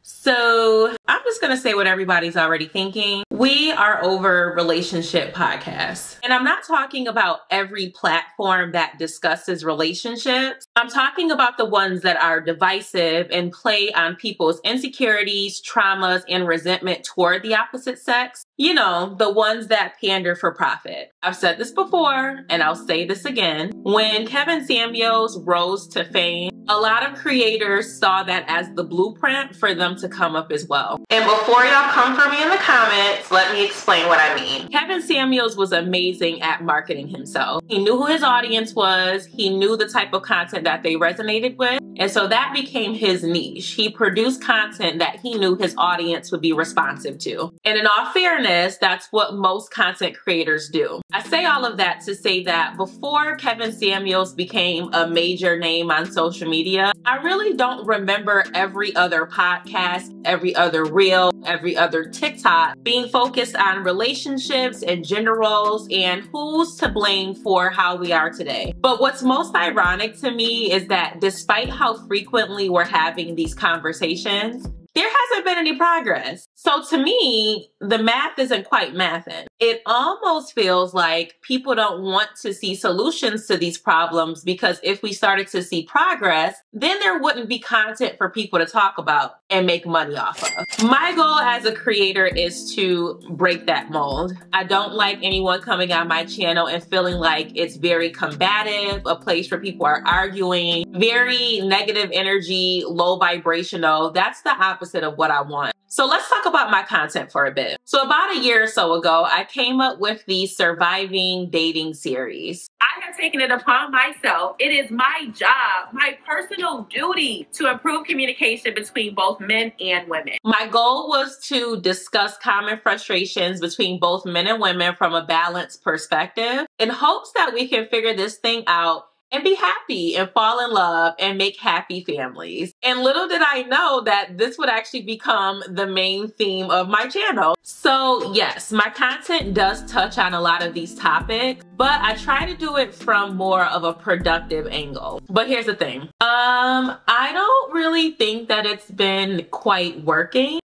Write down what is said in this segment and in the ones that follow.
So I'm just going to say what everybody's already thinking. We are over relationship podcasts. And I'm not talking about every platform that discusses relationships. I'm talking about the ones that are divisive and play on people's insecurities, traumas, and resentment toward the opposite sex. You know, the ones that pander for profit. I've said this before, and I'll say this again. When Kevin Samuels rose to fame, a lot of creators saw that as the blueprint for them to come up as well. And before y'all come for me in the comments, let me explain what I mean. Kevin Samuels was amazing at marketing himself. He knew who his audience was. He knew the type of content that they resonated with. And so that became his niche. He produced content that he knew his audience would be responsive to. And in all fairness, that's what most content creators do. I say all of that to say that before Kevin Samuels became a major name on social media, I really don't remember every other podcast, every other reel, every other TikTok being focused on relationships and gender roles and who's to blame for how we are today. But what's most ironic to me is that despite how frequently we're having these conversations, there hasn't been any progress. So to me, the math isn't quite mathing. It almost feels like people don't want to see solutions to these problems because if we started to see progress, then there wouldn't be content for people to talk about and make money off of. My goal as a creator is to break that mold. I don't like anyone coming on my channel and feeling like it's very combative, a place where people are arguing, very negative energy, low vibrational. That's the opposite of what I want. So let's talk about my content for a bit. So about a year or so ago, I came up with the Surviving Dating series. I have taken it upon myself. It is my job, my personal duty to improve communication between both men and women. My goal was to discuss common frustrations between both men and women from a balanced perspective in hopes that we can figure this thing out and be happy and fall in love and make happy families. And little did I know that this would actually become the main theme of my channel. So yes, my content does touch on a lot of these topics, but I try to do it from more of a productive angle. But here's the thing. I don't really think that it's been quite working.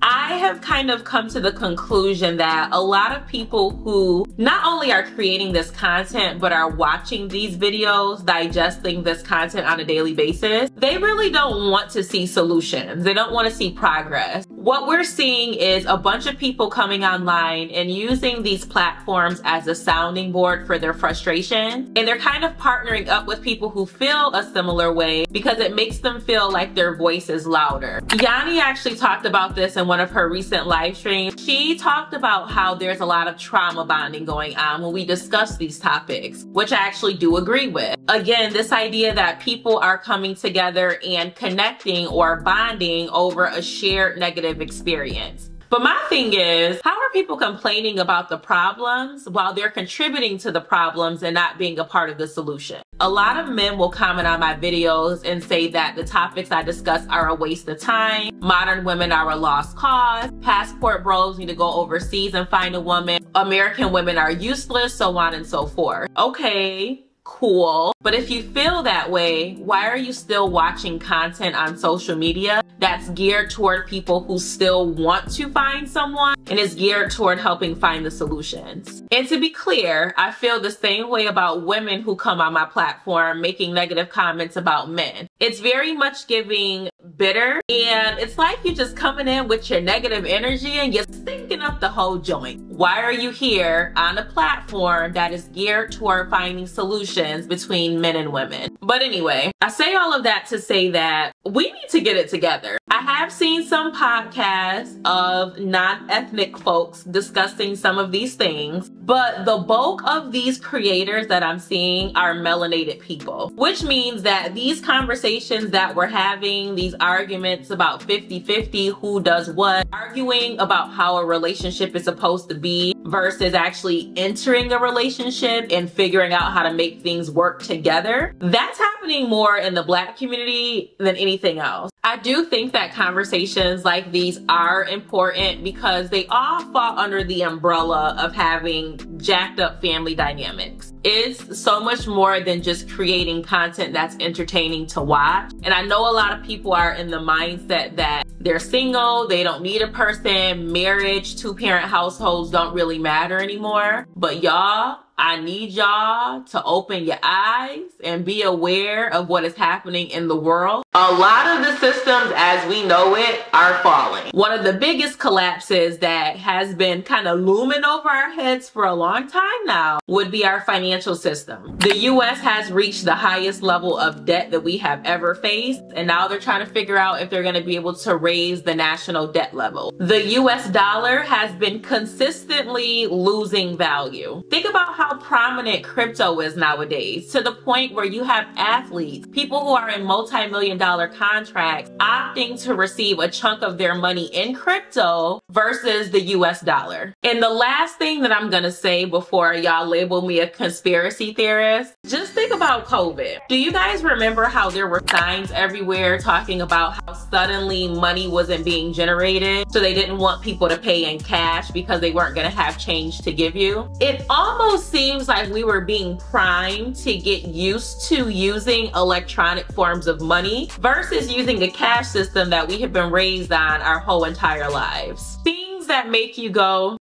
I have kind of come to the conclusion that a lot of people who not only are creating this content, but are watching these videos, digesting this content on a daily basis, they really don't want to see solutions. They don't want to see progress. What we're seeing is a bunch of people coming online and using these platforms as a sounding board for their frustration. And they're kind of partnering up with people who feel a similar way because it makes them feel like their voice is louder. Yanni actually talked about this in one of her recent live streams. She talked about how there's a lot of trauma bonding going on when we discuss these topics, which I actually do agree with. Again, this idea that people are coming together and connecting or bonding over a shared negative experience. But my thing is, how are people complaining about the problems while they're contributing to the problems and not being a part of the solution? A lot of men will comment on my videos and say that the topics I discuss are a waste of time, modern women are a lost cause, passport bros need to go overseas and find a woman, American women are useless, so on and so forth. Okay. Cool. But if you feel that way, why are you still watching content on social media that's geared toward people who still want to find someone and is geared toward helping find the solutions? And to be clear, I feel the same way about women who come on my platform making negative comments about men. It's very much giving bitter, and it's like you're just coming in with your negative energy and you're stinking up the whole joint. Why are you here on a platform that is geared toward finding solutions between men and women? But anyway, I say all of that to say that we need to get it together. I have seen some podcasts of non-ethnic folks discussing some of these things, but the bulk of these creators that I'm seeing are melanated people, which means that these conversations that we're having, these arguments about 50-50, who does what, arguing about how a relationship is supposed to be versus actually entering a relationship and figuring out how to make things work together, that's happening more in the Black community than anything else. I do think that conversations like these are important because they all fall under the umbrella of having jacked up family dynamics. It's so much more than just creating content that's entertaining to watch. And I know a lot of people are in the mindset that they're single, they don't need a person, marriage, two-parent households don't really matter anymore. But y'all, I need y'all to open your eyes and be aware of what is happening in the world. A lot of the systems as we know it are falling. One of the biggest collapses that has been kind of looming over our heads for a long time now would be our financial system. The US has reached the highest level of debt that we have ever faced, and now they're trying to figure out if they're going to be able to raise the national debt level. The US dollar has been consistently losing value. Think about how prominent crypto is nowadays, to the point where you have athletes, people who are in multi-million-dollar contracts opting to receive a chunk of their money in crypto versus the US dollar. And the last thing that I'm gonna say before y'all label me a conspiracy theorist, just think about COVID. Do you guys remember how there were signs everywhere talking about how suddenly money wasn't being generated, so they didn't want people to pay in cash because they weren't gonna have change to give you? It almost seems like we were being primed to get used to using electronic forms of money versus using a cash system that we have been raised on our whole entire lives. Things that make you go,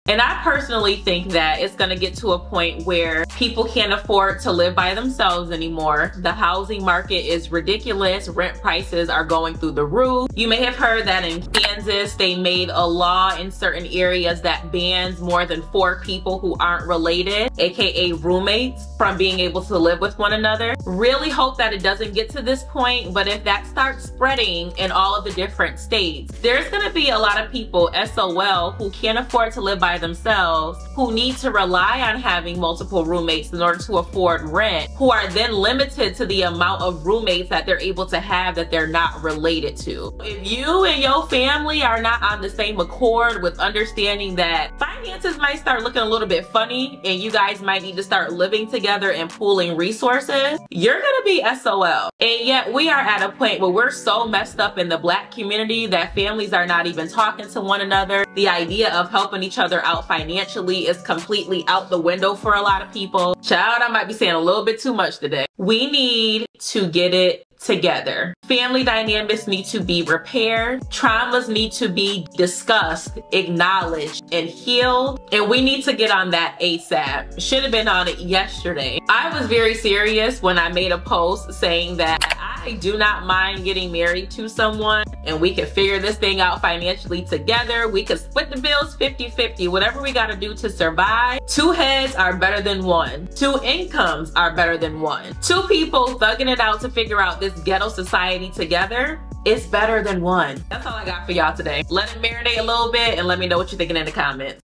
And I personally think that it's gonna get to a point where people can't afford to live by themselves anymore. The housing market is ridiculous. Rent prices are going through the roof. You may have heard that in Kansas, they made a law in certain areas that bans more than 4 people who aren't related, aka roommates, from being able to live with one another. Really hope that it doesn't get to this point, but if that starts spreading in all of the different states, there's gonna be a lot of people, SOL, who can't afford to live by themselves, who need to rely on having multiple roommates in order to afford rent, who are then limited to the amount of roommates that they're able to have that they're not related to. If you and your family are not on the same accord with understanding that finances might start looking a little bit funny and you guys might need to start living together and pooling resources, you're gonna be SOL. And yet we are at a point where we're so messed up in the Black community that families are not even talking to one another. The idea of helping each other out financially is completely out the window for a lot of people. Child, I might be saying a little bit too much today. We need to get it together. Family dynamics need to be repaired. Traumas need to be discussed, acknowledged, and healed. And we need to get on that ASAP. Should have been on it yesterday. I was very serious when I made a post saying that I do not mind getting married to someone and we can figure this thing out financially together. We can split the bills 50-50, whatever we gotta do to survive. 2 heads are better than 1. 2 incomes are better than 1. 2 people thugging it out to figure out this ghetto society together, it's better than 1. That's all I got for y'all today. Let it marinate a little bit and let me know what you're thinking in the comments.